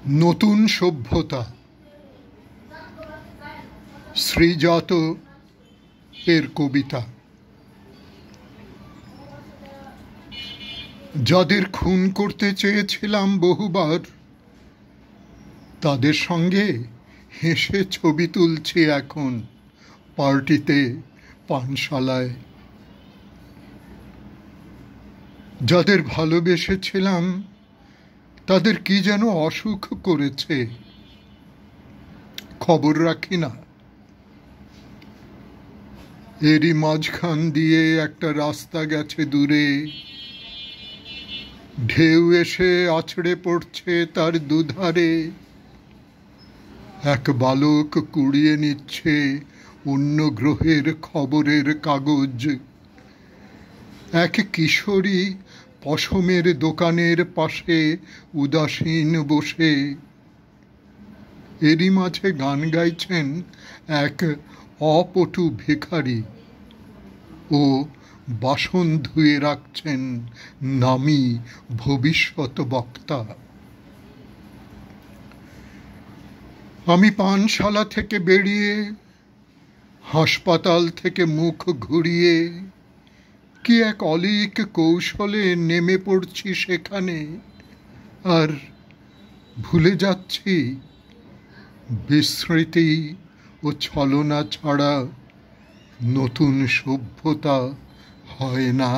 নতুন সভ্যতা শ্রীজাত এর কবিতা। যাদের খুন করতে চেয়েছিলাম বহুবার, তাদের সঙ্গে হেসে ছবি তুলছি এখন পার্টিতে, পানশালায়। যাদের ভালোবেসেছিলাম তাদের কি যেন অসুখ করেছে, খবর রাখি না। এরই মাঝখান দিয়ে একটা রাস্তা গেছে দূরে, ঢেউ এসে আছড়ে পড়ছে তার দুধারে। এক বালক কুড়িয়ে নিচ্ছে অন্য গ্রহের খবরের কাগজ। এক কিশোরী পশমের দোকানের পাশে উদাসীন বসে। এরই মাঝে গান গাইছেন এক অপটু ভিখারি ও বাসন ধুয়ে রাখছেন নামী ভবিষ্যৎ বক্তা। আমি পানশালা থেকে বেরিয়ে, হাসপাতাল থেকে মুখ ঘুরিয়ে কি এক অলীক কৌশলে নেমে পড়ছি সেখানে, আর ভুলে যাচ্ছি বিস্মৃতি ও ছলনা ছাড়া নতুন সভ্যতা হয় না।